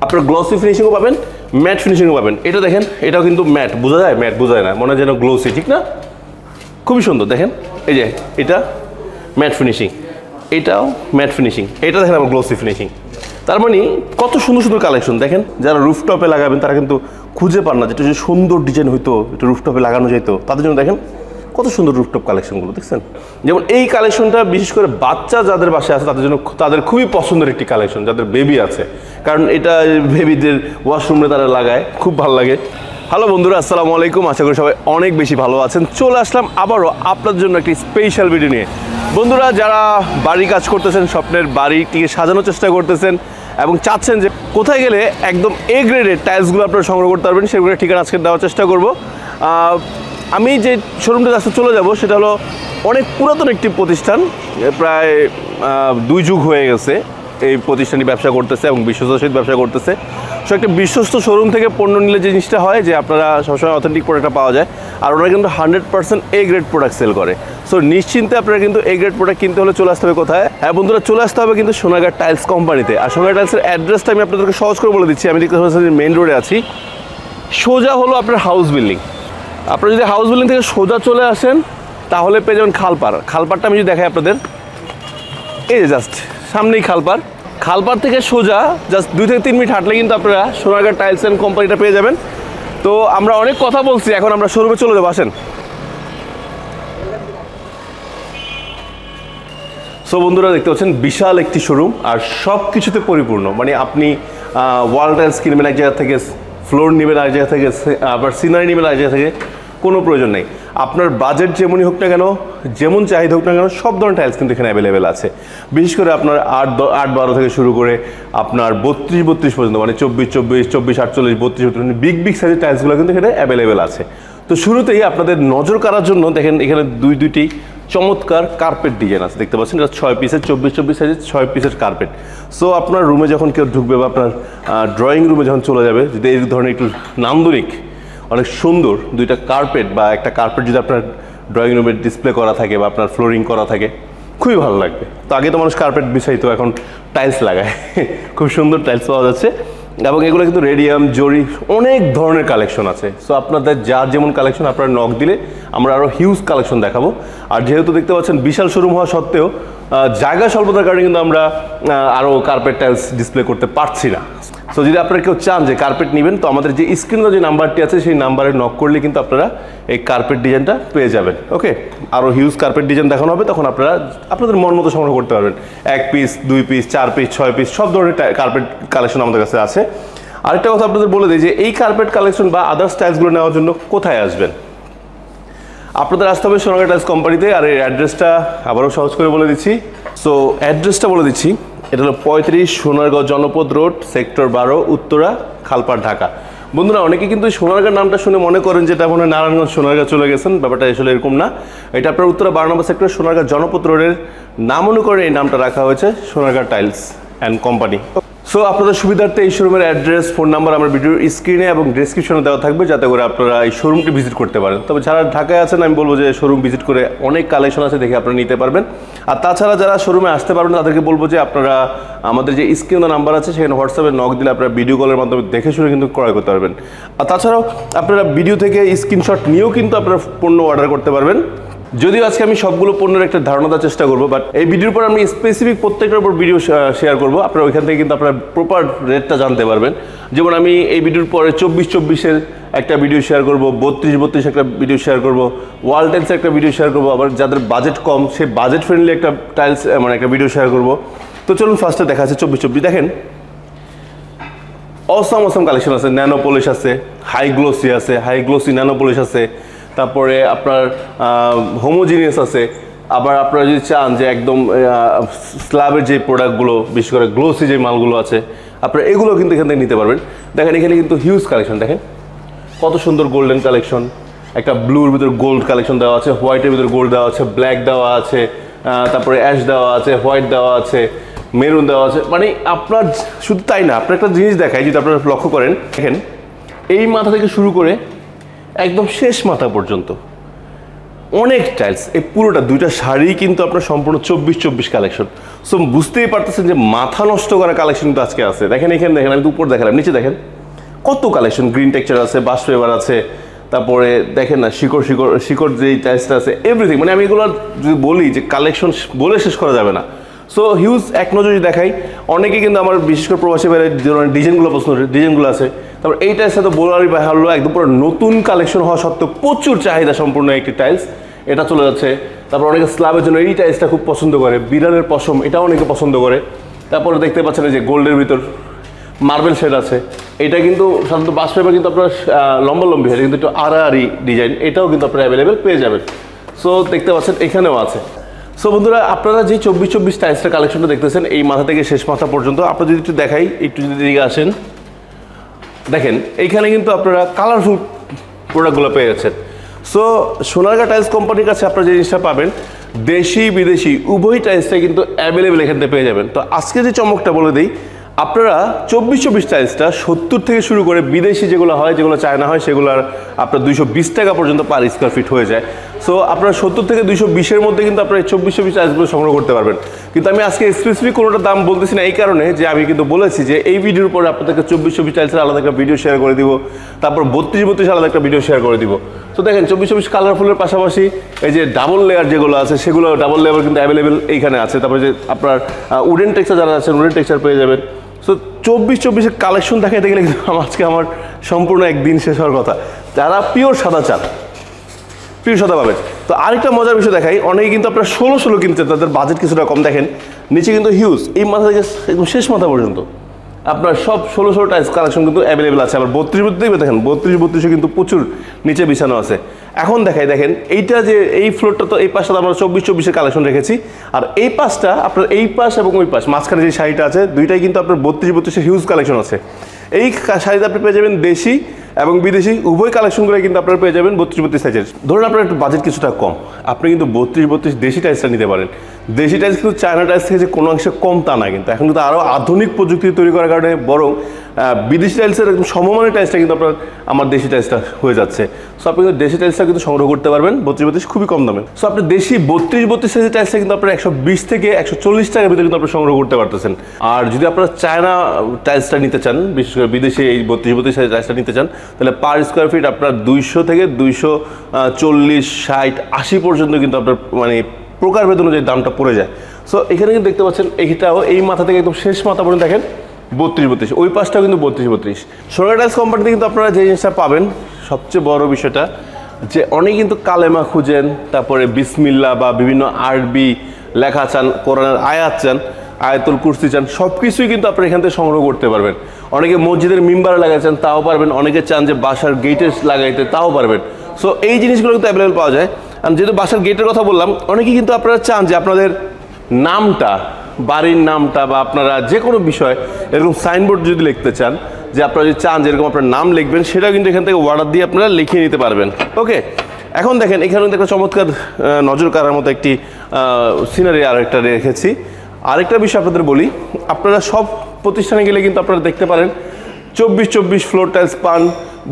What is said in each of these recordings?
আপনার গ্লসি ফিনিশিংও পাবেন, ম্যাট ফিনিশিংও পাবেন। এটা দেখেন, এটাও কিন্তু ম্যাট, বোঝা যায় ম্যাট বোঝা যায় না, মনে হয় যেন গ্লোসি, ঠিক না? খুবই সুন্দর দেখেন, এই যে এটা ম্যাট ফিনিশিং, এটাও ম্যাট ফিনিশিং, এটা দেখেন আবার গ্লোসি ফিনিশিং। তার মানে কত সুন্দর সুন্দর কালেকশন দেখেন। যারা রুফটপে লাগাবেন তারা কিন্তু খুঁজে পান না, যেটা যদি সুন্দর ডিজাইন হইতো, এটা রুফটপে লাগানো যেত, তাদের জন্য দেখেন কত সুন্দর রুফটপ কালেকশনগুলো দেখছেন। যেমন এই কালেকশনটা বিশেষ করে বাচ্চা যাদের বাসায় আছে তাদের জন্য, তাদের খুবই পছন্দের একটি কালেকশন, যাদের বেবি আছে, কারণ এটা বেবিদের ওয়াশরুমে তারা লাগায়, খুব ভালো লাগে। হ্যালো বন্ধুরা, আসসালামু আলাইকুম, আশা করি সবাই অনেক বেশি ভালো আছেন। চলে আসলাম আবারও আপনাদের জন্য একটি স্পেশাল ভিডিও নিয়ে। বন্ধুরা, যারা বাড়ি কাজ করতেছেন, স্বপ্নের বাড়িটিকে সাজানোর চেষ্টা করতেছেন এবং চাচ্ছেন যে কোথায় গেলে একদম এ গ্রেডের টাইলসগুলো আপনারা সংগ্রহ করতে পারবেন, সেগুলো ঠিকানা আজকে দেওয়ার চেষ্টা করব। আমি যে শোরুমটা রাস্তা চলে যাব সেটা হলো অনেক পুরাতন একটি প্রতিষ্ঠান, প্রায় 2 যুগ হয়ে গেছে এই প্রতিষ্ঠানটি ব্যবসা করতেছে এবং বিশ্বস্ততার সহিত ব্যবসা করতেছে। সো একটা বিশ্বস্ত শোরুম থেকে পণ্য নিলে যে জিনিসটা হয় যে আপনারা সবসময় অথেন্টিক প্রোডাক্টটা পাওয়া যায়, আর ওরা কিন্তু 100% এ গ্রেড প্রোডাক্ট সেল করে। সো নিশ্চিন্তে আপনারা কিন্তু এ গ্রেড প্রোডাক্ট কিনতে হলে চলে আসতে হবে কোথায়? হ্যাঁ বন্ধুরা, চলে আসতে হবে কিন্তু সোনারগাঁ টাইলস কোম্পানিতে। আর সোনারগাঁ টাইলসের অ্যাড্রেসটা আমি আপনাদেরকে সহজ করে বলে দিচ্ছি। আমি দেখতে পাচ্ছি মেইন রোডে আছি, সোজা হলো আপনার হাউস বিল্ডিং। আপনারা যদি হাউস বিল্ডিং থেকে সোজা চলে আসেন তাহলে পেয়ে যাবেন খালপাড়। খালপাড়টা আমি যদি দেখাই আপনাদের, এই যে জাস্ট সামনেই খালপাড়। খালপাড় থেকে সোজা জাস্ট 2 থেকে 3 মিনিট হাঁটলে কিন্তু আপনারা সোনারগাঁ টাইলস অ্যান্ড কোম্পানিটা পেয়ে যাবেন। তো আমরা অনেক কথা বলছি, এখন আমরা শোরুমে চলে যাবো, আসেন। সো বন্ধুরা, দেখতে পাচ্ছেন বিশাল একটি শোরুম আর সব কিছুতে পরিপূর্ণ। মানে আপনি ওয়াল টাইলস কিনবেন এক জায়গা থেকে, ফ্লোর নেবেন এক জায়গা থেকে, আবার সিনারি নেবেন এক জায়গা থেকে, কোনো প্রয়োজন নেই। আপনার বাজেট যেমনই হোক না কেন, যেমন চাহিদা হোক না কেন, সব ধরনের টাইলস কিন্তু এখানে অ্যাভেলেবেল আছে। বিশেষ করে আপনার 8-12 থেকে শুরু করে আপনার 32-32 পর্যন্ত, মানে 24-24, 24-48, 32-32 বিগ সাইজের টাইলসগুলো কিন্তু এখানে অ্যাভেলেবেল আছে। তো শুরুতেই আপনাদের নজর কাড়ার জন্য দেখেন এখানে দুইটি চমৎকার কার্পেট ডিজাইন আছে, দেখতে পাচ্ছেন। এটা 6 পিসের 24-24 সাইজের 6 পিসের কার্পেট। সো আপনার রুমে যখন কেউ ঢুকবে বা আপনার ড্রয়িং রুমে যখন চলে যাবে, যদি এই ধরনের একটু নান্দনিক অনেক সুন্দর 2টা কার্পেট বা একটা কার্পেট যদি আপনার ড্রয়িং রুমে ডিসপ্লে করা থাকে বা আপনার ফ্লোরিং করা থাকে, খুবই ভালো লাগবে। তো আগে তো মানুষ কার্পেট বিছাইতো, এখন টাইলস লাগায়। খুব সুন্দর টাইলস পাওয়া যাচ্ছে এবং এগুলো কিন্তু রেডিয়াম, জরি, অনেক ধরনের কালেকশন আছে। সো আপনাদের যার যেমন কালেকশন আপনারা নক দিলে আমরা আরও হিউজ কালেকশন দেখাবো। আর যেহেতু দেখতে পাচ্ছেন বিশাল শোরুম হওয়া সত্ত্বেও জায়গা স্বল্পতার কারণে কিন্তু আমরা আরও কার্পেট টাইলস ডিসপ্লে করতে পারছি না। সো যদি আপনারা কেউ চান যে কার্পেট নেবেন, তো আমাদের যে স্ক্রিনে যে নাম্বারটি আছে সেই নাম্বারে নক করলে কিন্তু আপনারা এই কার্পেট ডিজাইনটা পেয়ে যাবেন। ওকে, আরও হিউজ কার্পেট ডিজাইন দেখানো হবে, তখন আপনারা আপনাদের মন মতো সংগ্রহ করতে পারবেন। 1 পিস, 2 পিস, 4 পিস, 6 পিস, সব ধরনের কার্পেট কালেকশন আমাদের কাছে আছে। আরেকটা কথা আপনাদের বলে দিই যে এই কার্পেট কালেকশন বা আদার্স টাইলসগুলো নেওয়ার জন্য কোথায় আসবেন? আপনাদের আসতে হবে সোনারগাঁ টাইলস কোম্পানিতে। আর এই অ্যাড্রেসটা আবারও সহজ করে বলে দিচ্ছি। সো অ্যাড্রেসটা বলে দিচ্ছি, এটা হলো 35 সোনারগাঁও জনপদ রোড, সেক্টর 12, উত্তরা, খালপাড়, ঢাকা। বন্ধুরা, অনেকে কিন্তু সোনারগাঁ নামটা শুনে মনে করেন যেটা মনে হয় নারায়ণগঞ্জ সোনারগাঁ চলে গেছেন, ব্যাপারটা আসলে এরকম না। এটা আপনার উত্তরা 12 নম্বর সেক্টর সোনারগাঁ জনপদ রোডের নাম অনুকরণে এই নামটা রাখা হয়েছে Sonargaon tiles and company. So আপনাদের সুবিধার্থে এই শোরুমের অ্যাড্রেস, ফোন নাম্বার আমার ভিডিওর স্ক্রিনে এবং ডেসক্রিপশনে দেওয়া থাকবে, যাতে করে আপনারা এই শোরুমটি ভিজিট করতে পারেন। তবে যারা ঢাকায় আছেন আমি বলবো যে শোরুম ভিজিট করে অনেক কালেকশন আছে, দেখে আপনারা নিতে পারবেন। আর তাছাড়া যারা শোরুমে আসতে পারবেন তাদেরকে বলবো যে আপনারা আমাদের যে স্ক্রিনে নাম্বার আছে সেখানে হোয়াটসঅ্যাপে নক দিলে আপনারা ভিডিও কলের মাধ্যমে দেখে শুনে কিন্তু ক্রয় করতে পারবেন। আর তাছাড়াও আপনারা ভিডিও থেকে স্ক্রিনশট নিয়েও কিন্তু আপনারা পণ্য অর্ডার করতে পারবেন। যদিও আজকে আমি সবগুলো পণ্যের একটা ধারণা দেওয়ার চেষ্টা করবো, বাট এই ভিডিওর পর আমি স্পেসিফিক প্রত্যেকটার উপর ভিডিও শেয়ার করবো। আপনারা ওইখান থেকে কিন্তু আপনারা প্রপার রেটটা জানতে পারবেন। যেমন আমি এই ভিডিওর পরে 24-24-এর একটা ভিডিও শেয়ার করবো, 32-32 একটা ভিডিও শেয়ার করবো, ওয়াল টাইলসের একটা ভিডিও শেয়ার করবো, আবার যাদের বাজেট কম সে বাজেট ফ্রেন্ডলি একটা টাইলস মানে একটা ভিডিও শেয়ার করবো। তো চলুন ফার্স্টে দেখা আছে 24-24। দেখেন অসাম কালেকশন আছে, ন্যানো পলিশ আছে, হাই গ্লোসি আছে, হাই গ্লোসি ন্যানো পলিশ আছে, তারপরে আপনার হোমোজিনিয়াস আছে। আবার আপনারা যদি চান যে একদম স্ল্যাবের যে প্রোডাক্টগুলো, বিশেষ করে গ্লোসি যে মালগুলো আছে, আপনারা এগুলো কিন্তু এখান থেকে নিতে পারবেন। দেখেন এখানে কিন্তু হিউজ কালেকশন, দেখেন কত সুন্দর গোল্ডেন কালেকশন, একটা ব্লুর ভিতরে গোল্ড কালেকশন দেওয়া আছে, হোয়াইটের ভিতরে গোল্ড দেওয়া আছে, ব্ল্যাক দেওয়া আছে, তারপরে অ্যাশ দেওয়া আছে, হোয়াইট দেওয়া আছে, মেরুন দেওয়া আছে। মানে আপনার শুধু তাই না, আপনার একটা জিনিস দেখায় যদি আপনারা লক্ষ্য করেন, দেখেন এই মাথা থেকে শুরু করে একদম শেষ মাথা পর্যন্ত অনেক টাইলস, এই পুরোটা 2টা শাড়ি কিন্তু আপনার সম্পূর্ণ 24 কালেকশন। সো বুঝতেই পারতেছেন যে মাথা নষ্ট করা কালেকশন কিন্তু আজকে আছে। দেখেন এখানে দেখেন, আমি তো উপর দেখালাম, নিচে দেখেন কত কালেকশন, গ্রিন টেক্সচার আছে, বাস ফেভার আছে, তারপরে দেখেন না শিকড় যেই টাইলসটা আছে, এভরিথিং। মানে আমি এগুলো যদি বলি যে কালেকশন বলে শেষ করা যাবে না। সো হিউজ এক নজরে দেখাই, অনেকে কিন্তু আমার বিশেষ করে প্রবাসী বাইরের যে ডিজাইনগুলো পছন্দ, ডিজাইনগুলো আছে। তারপর এই টাইলসটা তো বলারই হলো, একদম পুরো নতুন কালেকশন হওয়া সত্ত্বেও প্রচুর চাহিদা সম্পূর্ণ একটি টাইলস, এটা চলে যাচ্ছে। তারপর অনেকে স্ল্যাবের জন্য এই টাইলসটা খুব পছন্দ করে, বিড়ালের পশম এটাও অনেকে পছন্দ করে। তারপরে দেখতে পাচ্ছেন যে গোল্ডের ভিতর মার্বেল শেড আছে, এটা কিন্তু সাধারণত বাস পেপার কিন্তু আপনার লম্বালম্বি হয়, কিন্তু একটু আড়াআড়ি ডিজাইন, এটাও কিন্তু আপনারা অ্যাভেলেবেল পেয়ে যাবেন। সো দেখতে পাচ্ছেন এখানেও আছে। সো বন্ধুরা, আপনারা যে 24 টাইলসের কালেকশনটা দেখতেছেন এই মাথা থেকে শেষ মাথা পর্যন্ত, আপনারা যদি একটু দেখাই, একটু যদি দিকে আসেন, দেখেন এইখানে কিন্তু আপনারা কালারফুল প্রোডাক্টগুলো পেয়ে যাচ্ছেন। সো সোনারগাঁ টাইলস কোম্পানির কাছে আপনারা যে জিনিসটা পাবেন, দেশি বিদেশি উভয় টাইলসটাই কিন্তু অ্যাভেলেবেল এখান থেকে পেয়ে যাবেন। তো আজকে যে চমকটা বলে দিই, আপনারা 24 টাইলসটা 70 থেকে শুরু করে বিদেশি যেগুলো হয়, যেগুলো চায়না হয়, সেগুলোর আপনার 220 টাকা পর্যন্ত পার স্কোয়ার ফিট হয়ে যায়। সো আপনারা 70 থেকে 220-এর মধ্যে কিন্তু আপনারা এই 24 টাইলসগুলো সংগ্রহ করতে পারবেন। কিন্তু আমি আজকে স্পেসিফিক কোনোটা দাম বলতেছি না, এই কারণে যে আমি কিন্তু বলেছি যে এই ভিডিওর পরে আপনাদেরকে 24 টাইলসের আলাদা একটা ভিডিও শেয়ার করে দিব, তারপর 32 আলাদা একটা ভিডিও শেয়ার করে দিব। তো দেখেন 24 কালারফুলের পাশাপাশি এই যে ডাবল লেয়ার যেগুলো আছে, সেগুলো ডাবল লেয়ার কিন্তু অ্যাভেলেবেল এইখানে আছে। তারপরে যে আপনার উডেন টেক্সচার যারা আছেন, উডেন টেক্সচার পেয়ে যাবেন। সো 24 কালেকশন দেখাইতে গেলে কিন্তু আজকে আমার সম্পূর্ণ একদিন শেষ হওয়ার কথা। যারা পিওর সাদা চান, পিওর সাদা পাবেন। তো আরেকটা মজার বিষয় দেখাই, অনেকে কিন্তু আপনার 16 কিনতে, তাদের বাজেট কিছুটা কম। দেখেন নিচে কিন্তু হিউজ, এই মাথা থেকে একদম শেষ মাথা পর্যন্ত আপনার সব 16 টাইলস কালেকশন কিন্তু অ্যাভেলেবেল আছে। আবার 32 দেখেন, 32 কিন্তু প্রচুর নিচে বিছানো আছে। এখন দেখাই, দেখেন এইটা যে এই ফ্লোরটা, তো এই পাশটা আমরা 24 কালেকশন রেখেছি, আর এই পাশটা আপনার এই পাশ এবং ওই পাশ মাঝখানে যে শাড়িটা আছে, দুইটাই কিন্তু আপনার 32 হিউজ কালেকশন আছে। এই শাড়িতে আপনি পেয়ে যাবেন দেশি এবং বিদেশি উভয় কালেকশনগুলো কিন্তু আপনারা পেয়ে যাবেন 32 সাইজের। ধরুন আপনার একটু বাজেট কিছুটা কম, আপনি কিন্তু 32 দেশি টাইলসটা নিতে পারেন। দেশি টাইলস কিন্তু চায়না টাইলস থেকে যে কোনো অংশে কম তা না, কিন্তু এখন কিন্তু আরও আধুনিক প্রযুক্তি তৈরি করার কারণে বরং বিদেশি টাইলসের একদম সমমানের টাইলসটা কিন্তু আপনার আমার দেশি টাইলসটা হয়ে যাচ্ছে। সো আপনি কিন্তু দেশি টাইলসটা কিন্তু সংগ্রহ করতে পারবেন 32 খুবই কম দামে। সো আপনি দেশি 32 সাইজের টাইলসটা কিন্তু আপনার 120 থেকে 140 টাকার ভিতরে কিন্তু আপনি সংগ্রহ করতে পারতেছেন। আর যদি আপনারা চায়না টাইলসটা নিতে চান, বিশেষ করে বিদেশি এই 32 সাইজের টাইলসটা নিতে চান, তাহলে পার স্কোয়ার ফিট আপনার 200 থেকে 240, 60, 80 পর্যন্ত কিন্তু আপনার মানে প্রকারভেদ অনুযায়ী দামটা পড়ে যায়। সো এখানে কিন্তু দেখতে পাচ্ছেন, এইটাও এই মাথা থেকে একদম শেষ মাথা পর্যন্ত দেখেন 32, ওই পাশটাও কিন্তু 32। সোনারগাঁ টাইলস কোম্পানিতে কিন্তু আপনারা যে জিনিসটা পাবেন, সবচেয়ে বড় বিষয়টা যে অনেকে কিন্তু কালেমা খুঁজেন, তারপরে বিসমিল্লাহ বা বিভিন্ন আরবি লেখা চান, কোরআনের আয়াত চান, আয়াতুল কুরসি চান, সব কিছুই কিন্তু আপনারা এখান থেকে সংগ্রহ করতে পারবেন। অনেকে মসজিদের মিম্বারে লাগাইছেন, তাও পারবেন। অনেকে চান যে বাসার গেটে লাগাইতে, তাও পারবেন। সো এই জিনিসগুলো কিন্তু অ্যাভেলেবেল পাওয়া যায়। আর যেহেতু বাসার গেটের কথা বললাম, অনেকেই কিন্তু আপনারা চান যে আপনাদের নামটা, বাড়ির নামটা বা আপনারা যে কোনো বিষয় এরকম সাইনবোর্ড যদি লিখতে চান, যে আপনারা যদি চান যেরকম আপনার নাম লিখবেন, সেটাও কিন্তু এখান থেকে অর্ডার দিয়ে আপনারা লিখিয়ে নিতে পারবেন। ওকে, এখন দেখেন এখানে কিন্তু একটা চমৎকার নজর কাড়ার মতো একটি সিনারি আরেকটা রেখেছি। আরেকটা বিষয় আপনাদের বলি, আপনারা সব প্রতিষ্ঠানে গেলে কিন্তু আপনারা দেখতে পারেন 24 ফ্লোর টাইলস পান,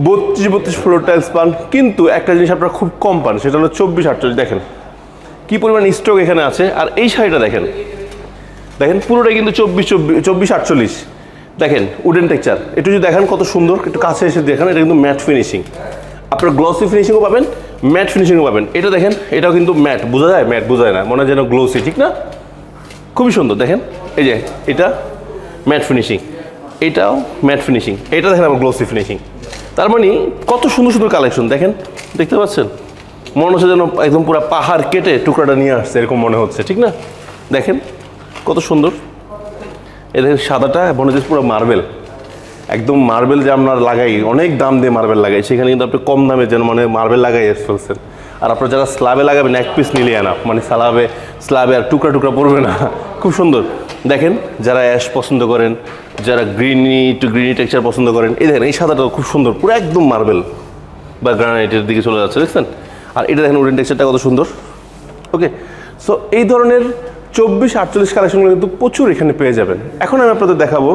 32 ফ্লোর টাইলস পান, কিন্তু একটা জিনিস আপনারা খুব কম পান, সেটা হলো 24-48। দেখেন কী পরিমাণ স্টক এখানে আছে। আর এই শাড়িটা দেখেন, দেখেন পুরোটাই কিন্তু 24-48। দেখেন উডেন টেক্সচার, একটু যদি দেখেন কত সুন্দর, একটু কাছে এসে দেখেন, এটা কিন্তু ম্যাট ফিনিশিং। আপনার গ্লসি ফিনিশিংও পাবেন, ম্যাট ফিনিশিংও পাবেন। এটা দেখেন, এটাও কিন্তু ম্যাট, বোঝা যায় ম্যাট বোঝায় না, মনে হয় যেন গ্লোসি, ঠিক না? খুবই সুন্দর। দেখেন এই যে এটা ম্যাট ফিনিশিং, এটাও ম্যাট ফিনিশিং, এটা দেখেন আবার গ্লোসি ফিনিশিং। তার মানে কত সুন্দর সুন্দর কালেকশন দেখেন, দেখতে পাচ্ছেন? মনে হচ্ছে যেন একদম পুরো পাহাড় কেটে টুকরাটা নিয়ে আসছে, এরকম মনে হচ্ছে, ঠিক না? দেখেন কত সুন্দর। এ দেখেন সাদাটা মনে হচ্ছে পুরো মার্বেল, একদম মার্বেল যে আপনার লাগাই, অনেক দাম দিয়ে মার্বেল লাগাই, সেখানে কিন্তু আপনি কম দামে যেন মানে মার্বেল লাগাই ফেলছেন। আর আপনারা যারা স্ল্যাবে লাগাবেন, এক পিস নিলে আনা, মানে স্ল্যাবে আর টুকরা টুকরা পড়বে না, খুব সুন্দর। দেখেন যারা অ্যাশ পছন্দ করেন, যারা গ্রিনি টেক্সচার পছন্দ করেন, এই দেখেন এই সাদাটা খুব সুন্দর, পুরো একদম মার্বেল বা গ্রানাইটের দিকে চলে যাচ্ছে, দেখছেন? আর এটা দেখেন উডেন টেক্সচারটা কত সুন্দর। ওকে, সো এই ধরনের 24-48 কালেকশনগুলো কিন্তু প্রচুর এখানে পেয়ে যাবেন। এখন আমি আপনাদের দেখাবো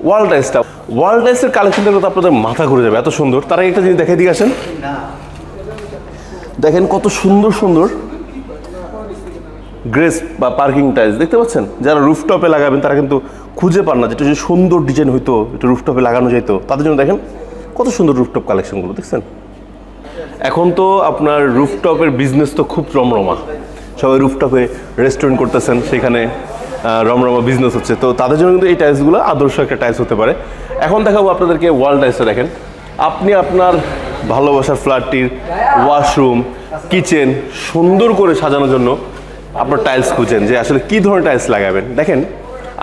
ওয়াল টাইলসটা। ওয়াল টাইলসের কালেকশনটা কিন্তু আপনাদের মাথা ঘুরে যাবে, এত সুন্দর। তার আগে একটা জিনিস দেখাই দিয়ে আসেন, দেখেন কত সুন্দর সুন্দর গ্রেস বা পার্কিং টাইলস দেখতে পাচ্ছেন। যারা রুফটপে লাগাবেন তারা কিন্তু খুঁজে পান না, যেটা যে সুন্দর ডিজাইন হইতো এটা রুফটপে লাগানো যেত, তাদের জন্য দেখেন কত সুন্দর রুফটপ কালেকশনগুলো দেখছেন। এখন তো আপনার রুফটপের বিজনেস তো খুব রমরমা, সবাই রুফটপে রেস্টুরেন্ট করতেছেন, সেখানে রমরমা বিজনেস হচ্ছে। তো তাদের জন্য কিন্তু এই টাইলসগুলো আদর্শ একটা টাইলস হতে পারে। এখন দেখাবো আপনাদেরকে ওয়াল টাইলসটা। দেখেন আপনি আপনার ভালোবাসার ফ্ল্যাটটির ওয়াশরুম, কিচেন সুন্দর করে সাজানোর জন্য আপনার টাইলস খুঁজেন যে আসলে কী ধরনের টাইলস লাগাবেন। দেখেন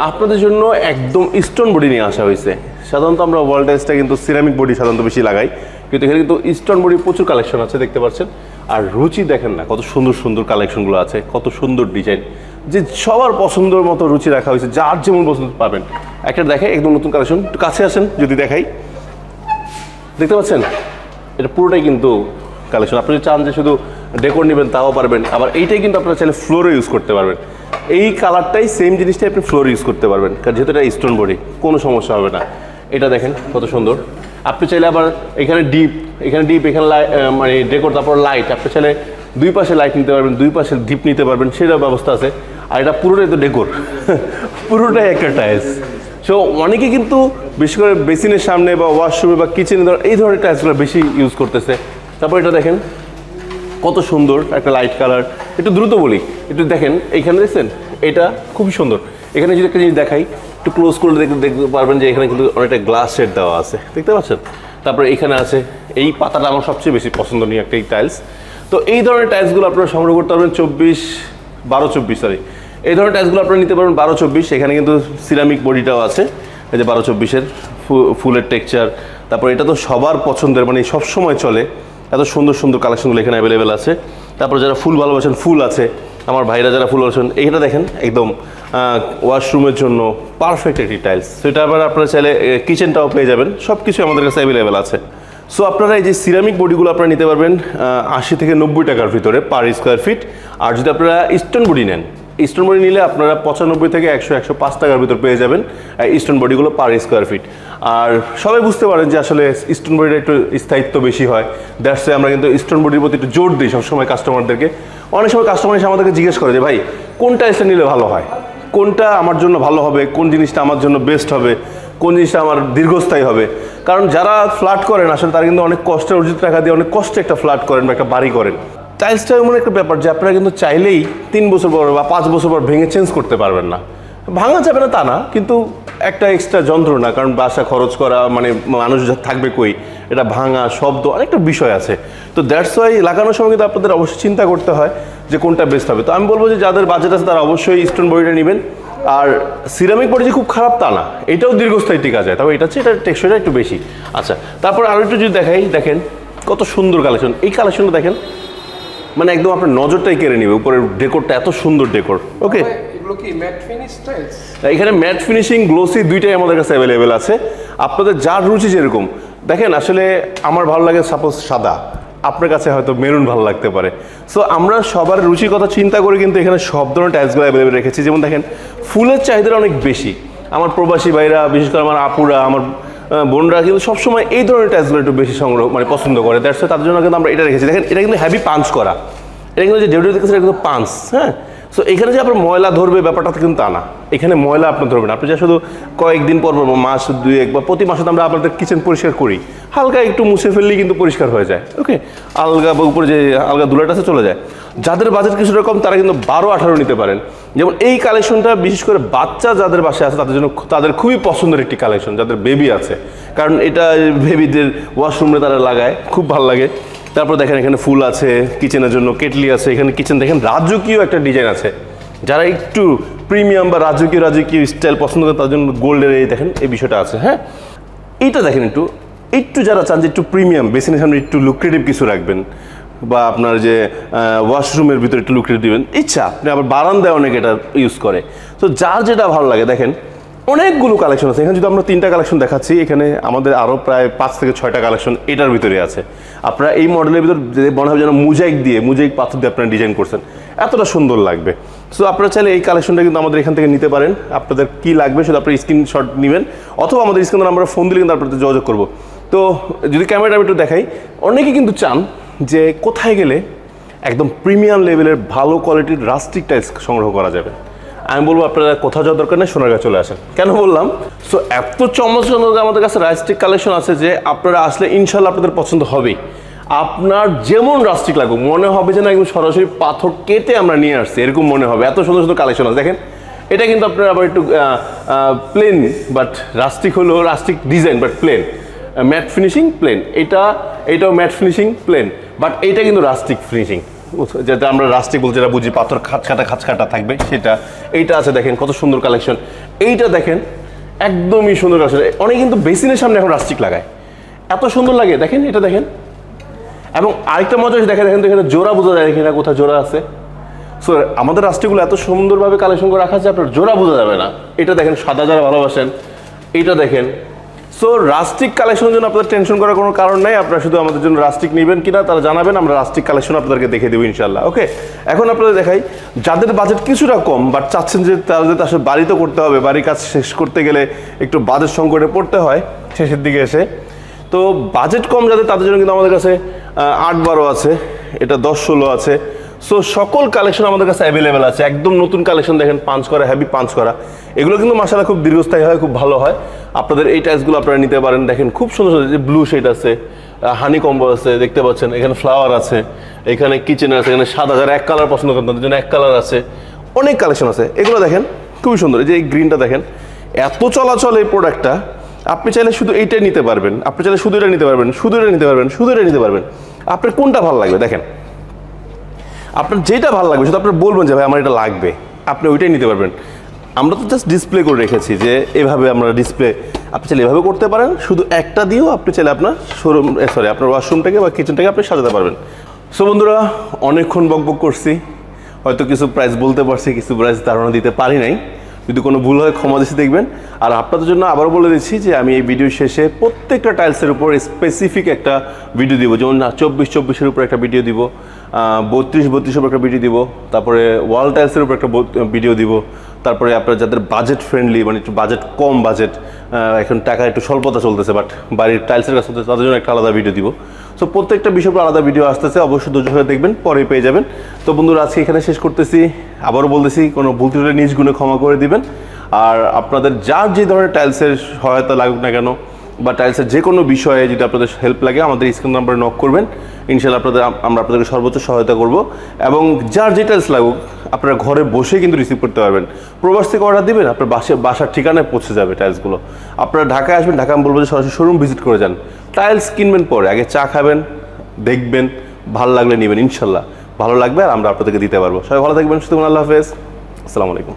আপনাদের জন্য একদম স্টোন বডি নিয়ে আসা হয়েছে। সাধারণত আমরা ওয়াল টাইলসটা কিন্তু সিরামিক বডি সাধারণত বেশি লাগাই, কিন্তু এখানে কিন্তু স্টোন বডি প্রচুর কালেকশন আছে দেখতে পাচ্ছেন। আর রুচি দেখেন না কত সুন্দর সুন্দর কালেকশনগুলো আছে, কত সুন্দর ডিজাইন, যে সবার পছন্দের মতো রুচি রাখা হয়েছে, যার যেমন পছন্দ পাবেন। একটা দেখাই একদম নতুন কালেকশন, একটু কাছে আসেন যদি দেখাই, দেখতে পাচ্ছেন এটা পুরোটাই কিন্তু কালেকশন। আপনি যদি চান যে শুধু ডেকোর নেবেন তাও পারবেন, আবার এইটাই কিন্তু আপনারা চাইলে ফ্লোরে ইউজ করতে পারবেন। এই কালারটাই সেম জিনিসটাই আপনি ফ্লোরে ইউজ করতে পারবেন, কারণ যেহেতু এটা স্টোন বডি কোনো সমস্যা হবে না। এটা দেখেন কত সুন্দর। আপনি চাইলে আবার এখানে ডিপ, এখানে মানে ডেকোর, তারপর লাইট, আপনি চাইলে দুই পাশে লাইট নিতে পারবেন, দুই পাশে ডিপ নিতে পারবেন, সেটার ব্যবস্থা আছে। আর এটা পুরোটাই তো ডেকোর পুরোটাই একটা টাইলস। সো অনেকে কিন্তু বিশেষ করে বেসিনের সামনে বা ওয়াশরুমে বা কিচেনে এই ধরনের টাইলসগুলো বেশি ইউজ করতেছে। তারপর এটা দেখেন কত সুন্দর একটা লাইট কালার। একটু দ্রুত বলি, একটু দেখেন এইখানে দেখছেন এটা খুবই সুন্দর। এখানে যদি একটা জিনিস দেখাই, একটু ক্লোজ করে দেখতে পারবেন যে এখানে কিন্তু অনেকটা গ্লাস শেড দেওয়া আছে, দেখতে পাচ্ছেন। তারপরে এখানে আছে এই পাতাটা আমার সবচেয়ে বেশি পছন্দনীয় একটা টাইলস। তো এই ধরনের টাইলসগুলো আপনারা সংগ্রহ করতে পারবেন 12-24 এই ধরনের টাইলসগুলো আপনারা নিতে পারবেন 12-24। এখানে কিন্তু সিরামিক বডিটাও আছে, এই যে 12-24 ফুলের টেক্সচার। তারপর এটা তো সবার পছন্দের, মানে সবসময় চলে, এত সুন্দর সুন্দর কালেকশনগুলো এখানে অ্যাভেলেবেল আছে। তারপর যারা ফুল ভালোবাসেন, ফুল আছে, আমার ভাইরা যারা ফুল ভালোবাসেন, এইটা দেখেন একদম ওয়াশরুমের জন্য পারফেক্ট একটি টাইলস। সেটা আবার আপনারা চাইলে কিচেনটাও পেয়ে যাবেন, সব কিছু আমাদের কাছে অ্যাভেলেবেল আছে। সো আপনারা এই যে সিরামিক বডিগুলো আপনারা নিতে পারবেন 80 থেকে 90 টাকার ভিতরে পার স্কোয়ার ফিট। আর যদি আপনারা স্টোন বডি নেন, স্টোন বডি নিলে আপনারা 95 থেকে 100-105 টাকার ভিতর পেয়ে যাবেন স্টোন বডিগুলো পার স্কোয়ার ফিট। আর সবাই বুঝতে পারেন যে আসলে স্টোন বডিটা একটু স্থায়িত্ব বেশি হয়, দ্যাটস আমরা কিন্তু স্টোন বডির প্রতি একটু জোর দিই সবসময় কাস্টমারদেরকে। অনেক সময় কাস্টমার এসে আমাদেরকে জিজ্ঞেস করে যে ভাই কোনটা এসে নিলে ভালো হয়, কোনটা আমার জন্য ভালো হবে, কোন জিনিসটা আমার জন্য বেস্ট হবে, কোন জিনিসটা আমার দীর্ঘস্থায়ী হবে। কারণ যারা ফ্ল্যাট করেন আসলে তারা কিন্তু অনেক কষ্টের অর্জিত টাকা দিয়ে অনেক কষ্টে একটা ফ্ল্যাট করেন বা একটা বাড়ি করেন। টাইলসটা এমন একটা ব্যাপার যে আপনারা কিন্তু চাইলেই 3 বছর পর বা 5 বছর পর ভেঙে চেঞ্জ করতে পারবেন না। ভাঙা যাবে না তা না, কিন্তু একটা এক্সট্রা যন্ত্রণা, কারণ বাসা খরচ করা, মানে মানুষ থাকবে কই, এটা ভাঙা, শব্দ, অনেকটা বিষয় আছে। তো দ্যাটস ওয়াই লাগানোর সময় কিন্তু আপনাদের অবশ্যই চিন্তা করতে হয় যে কোনটা বেস্ট হবে। তো আমি বলবো যে যাদের বাজেট আছে তারা অবশ্যই স্টোন বডিটা নেবেন। আর সিরামিক বডি যে খুব খারাপ তা না, এটাও দীর্ঘস্থায়ী টিকা যায়, তবে এটা হচ্ছে এটা টেকসইটা একটু বেশি। আচ্ছা, তারপর আরও একটু যদি দেখাই, দেখেন কত সুন্দর কালেকশন। এই কালেকশনটা দেখেন, মানে একদম আপনার নজরটাই কেড়ে নেবে। উপরের ডেকোরটা এত সুন্দর ডেকোর। ওকে, এখানে ম্যাট ফিনিশিং, গ্লোসি দুইটাই আমাদের কাছে অ্যাভেলেবেল আছে। আপনাদের যার রুচি যেরকম, দেখেন আসলে আমার ভালো লাগে সাপোজ সাদা, আপনার কাছে হয়তো মেরুন ভালো লাগতে পারে। সো আমরা সবার রুচির কথা চিন্তা করে কিন্তু এখানে সব ধরনের টাইলসগুলো অ্যাভেলেবেল রেখেছি। যেমন দেখেন ফুলের চাহিদা অনেক বেশি, আমার প্রবাসী ভাইরা, বিশেষ করে আমার আপুরা, আমার বোনরা কিন্তু সবসময় এই ধরনের টাইলসগুলো একটু বেশি সংগ্রহ মানে পছন্দ করে। দ্যাটস তাদের জন্য কিন্তু আমরা এটা রেখেছি। দেখেন এটা কিন্তু হেভি পাঞ্চ করা, এটা কিন্তু যে ডেভিড দেখেছে এটা কিন্তু পাঞ্চ। হ্যাঁ, সো এখানে যে আপনার ময়লা ধরবে ব্যাপারটা কিন্তু তা না, এখানে ময়লা আপনার ধরবে না। আপনি যা শুধু কয়েকদিন পর মাস 2-1 বা প্রতি মাসে আমরা আপনাদের কিচেন পরিষ্কার করি, হালকা একটু মুছে ফেললেই কিন্তু পরিষ্কার হয়ে যায়। ওকে, আলগা বা উপরে যে আলগা ধুলাটা আছে চলে যায়। যাদের বাজেট কিছুটা কম তারা কিন্তু 12-18 নিতে পারেন। যেমন এই কালেকশনটা বিশেষ করে বাচ্চা যাদের বাসায় আছে তাদের জন্য, তাদের খুবই পছন্দের একটি কালেকশন, যাদের বেবি আছে, কারণ এটা বেবিদের ওয়াশরুমে তারা লাগায়, খুব ভালো লাগে। তারপর দেখেন এখানে ফুল আছে, কিচেনের জন্য কেটলি আছে, এখানে কিচেন দেখেন রাজকীয় একটা ডিজাইন আছে। যারা একটু প্রিমিয়াম বা রাজকীয় স্টাইল পছন্দ করে তাদের জন্য গোল্ডের এই দেখেন এই বিষয়টা আছে। হ্যাঁ, এইটা দেখেন একটু যারা চান যে একটু প্রিমিয়াম, বেসিনের সামনে একটু লুক্রেটিভ কিছু রাখবেন, বা আপনার যে ওয়াশরুমের ভিতরে একটু লুক্রেটিভ দিবেন, ইচ্ছা আপনি আবার বারান্দায় অনেকে এটা ইউজ করে। তো যার যেটা ভালো লাগে, দেখেন অনেকগুলো কালেকশন আছে। এখানে যদি আমরা 3টা কালেকশন দেখাচ্ছি, এখানে আমাদের আরও প্রায় 5 থেকে 6টা কালেকশন এটার ভিতরে আছে। আপনারা এই মডেলের ভিতর মনে হবে যেন মুজাইক পাথর দিয়ে আপনারা ডিজাইন করছেন, এতটা সুন্দর লাগবে। সো আপনারা চাইলে এই কালেকশনটা কিন্তু আমাদের এখান থেকে নিতে পারেন। আপনাদের কী লাগবে শুধু আপনার স্ক্রিনশট নেবেন, অথবা আমাদের স্ক্রিনে আমরা ফোন দিলে কিন্তু আপনাদের যোগাযোগ করবো। তো যদি ক্যামেরাটা একটু দেখাই, অনেকে কিন্তু চান যে কোথায় গেলে একদম প্রিমিয়াম লেভেলের ভালো কোয়ালিটির রাস্টিক টাইলস সংগ্রহ করা যাবে। আমি বলবো আপনারা কোথাও যাওয়ার দরকার নেই, সোনারগাঁ চলে আসেন। কেন বললাম? সো এত চমৎকার আমাদের কাছে রাস্টিক কালেকশন আছে যে আপনারা আসলে ইনশাল্লাহ আপনাদের পছন্দ হবেই। আপনার যেমন রাস্টিক লাগুক মনে হবে যে না একদম সরাসরি পাথর কেটে আমরা নিয়ে আসছি, এরকম মনে হবে। এত সুন্দর সুন্দর কালেকশন আছে দেখেন। এটা কিন্তু আপনার আবার একটু প্লেন, বাট রাস্টিক হলো rustic design but plain, matte finishing plain. এটাও ম্যাট ফিনিশিং প্লেন, বাট এইটা কিন্তু রাস্টিক ফিনিশিং, যেটা আমরা রাস্টিক বলতে যেটা বুঝি পাথর খাঁচকাটা থাকবে সেটা। এইটা আছে দেখেন কত সুন্দর কালেকশন। এইটা দেখেন একদমই সুন্দর কালেকশন। অনেক কিন্তু বেসিনের সামনে এখন রাস্টিক লাগায়, এত সুন্দর লাগে দেখেন। এটা দেখেন, এবং আরেকটা মজা দেখেন তো এখানে জোড়া বোঝা যায় এখানে কোথাও জোড়া আছে। সো আমাদের রাস্টিকগুলো এত সুন্দরভাবে কালেকশন করে রাখা আছে আপনার জোড়া বোঝা যাবে না। এটা দেখেন সাদা যারা ভালোবাসেন, এইটা দেখেন। সো রাস্টিক কালেকশনের জন্য আপনাদের টেনশন করার কোনো কারণ নাই। আপনারা শুধু আমাদের জন্য রাস্টিক নেবেন কিনা তারা জানাবেন, আমরা রাস্টিক কালেকশন আপনাদেরকে দেখে দেবো ইনশাল্লাহ। ওকে, এখন আপনাদের দেখাই যাদের বাজেট কিছুটা কম বাট চাচ্ছেন যে তাদের আসলে বাড়ি তো করতে হবে, বাড়ির কাজ শেষ করতে গেলে একটু বাজেট সংকটে পড়তে হয় শেষের দিকে এসে। তো বাজেট কম যাদের তাদের জন্য কিন্তু আমাদের কাছে 8-12 আছে, এটা 10-16 আছে। সো সকল কালেকশন আমাদের কাছে অ্যাভেলেবেল আছে। একদম নতুন কালেকশন দেখেন, পাঞ্চ করা, হেভি পাঞ্চ করা। এগুলো কিন্তু মাশাআল্লাহ খুব দীর্ঘস্থায়ী হয়, খুব ভালো হয়। আপনাদের এই টাইলসগুলো আপনারা নিতে পারেন। দেখেন খুব সুন্দর সুন্দর, যে ব্লু শেড আছে, হানি কম্বো আছে, দেখতে পাচ্ছেন এখানে ফ্লাওয়ার আছে, এখানে কিচেন আছে, এখানে সাদা, যারা এক কালার পছন্দ করেন তাদের জন্য এক কালার আছে। অনেক কালেকশন আছে। এগুলো দেখেন খুবই সুন্দর। এই যে এই গ্রিনটা দেখেন, এত চলাচল এই প্রোডাক্টটা। আপনি চাইলে শুধু এইটাই নিতে পারবেন, আপনি চাইলে শুধু এটা নিতে পারবেন, শুধু এটা নিতে পারবেন, শুধু এটা নিতে পারবেন। আপনার কোনটা ভালো লাগবে দেখেন, আপনার যেটা ভালো লাগবে শুধু আপনার বলবেন যে ভাই আমার এটা লাগবে, আপনি ওইটাই নিতে পারবেন। আমরা তো জাস্ট ডিসপ্লে করে রেখেছি যে এভাবে আমরা ডিসপ্লে, আপনি চাইলে এভাবে করতে পারেন। শুধু একটা দিয়েও আপনি চাইলে আপনার শোরুম আপনার ওয়াশরুমটাকে বা কিচেনটাকে আপনি সাজাতে পারবেন। সো বন্ধুরা, অনেকক্ষণ বকবক করছি, হয়তো কিছু প্রাইস বলতে পারছি, কিছু প্রাইস ধারণা দিতে পারি নাই। যদি কোনো ভুল হয় ক্ষমা দৃষ্টি দেখবেন। আর আপনাদের জন্য আবারও বলে দিচ্ছি যে আমি এই ভিডিও শেষে প্রত্যেকটা টাইলসের উপর স্পেসিফিক একটা ভিডিও দিব। যেমন 24-24-এর উপর একটা ভিডিও দিব, 32-32-এর উপর একটা ভিডিও দিব, তারপরে ওয়াল টাইলসের উপর একটা ভিডিও দিব, তারপরে আপনার যাদের বাজেট ফ্রেন্ডলি, মানে একটু বাজেট কম, বাজেট এখন টাকা একটু স্বল্পতা চলতেছে বাট বাড়ির টাইলসের কাছে চলতেছে, তাদের জন্য একটা আলাদা ভিডিও দিব। সো প্রত্যেকটা বিষয়ের উপর আলাদা ভিডিও আসতেছে, অবশ্যই ধৈর্য ধরে দেখবেন, পরে পেয়ে যাবেন। তো বন্ধুরা, আজকে এখানে শেষ করতেছি। আবারও বলতেছি, কোনো ভুল ত্রুটি নিজ গুণে ক্ষমা করে দিবেন। আর আপনাদের যার যে ধরনের টাইলসের সহায়তা লাগুক না কেন, বা টাইলসের যে কোনো বিষয়ে যদি আপনাদের হেল্প লাগে, আমাদের স্ক্রিন নাম্বারে নক করবেন। ইনশাআল্লাহ আমরা আপনাদেরকে সর্বোচ্চ সহায়তা করব। এবং যার যে টাইলস লাগুক আপনারা ঘরে বসে কিন্তু রিসিভ করতে পারবেন। প্রবাস থেকে অর্ডার দিবেন, আপনার বাসার ঠিকানায় পৌঁছে যাবে টাইলসগুলো। আপনারা ঢাকায় আসবেন, ঢাকা আমি বলবো যে সরাসরি শোরুম ভিজিট করে যান। টাইলস কিনবেন পরে, আগে চা খাবেন, দেখবেন, ভালো লাগলে নেবেন। ইনশাল্লাহ ভালো লাগবে আর আমরা আপনাদেরকে দিতে পারবো। সবাই ভালো থাকবেন, সুতরাং আল্লাহ হাফেজ, আসসালামু আলাইকুম।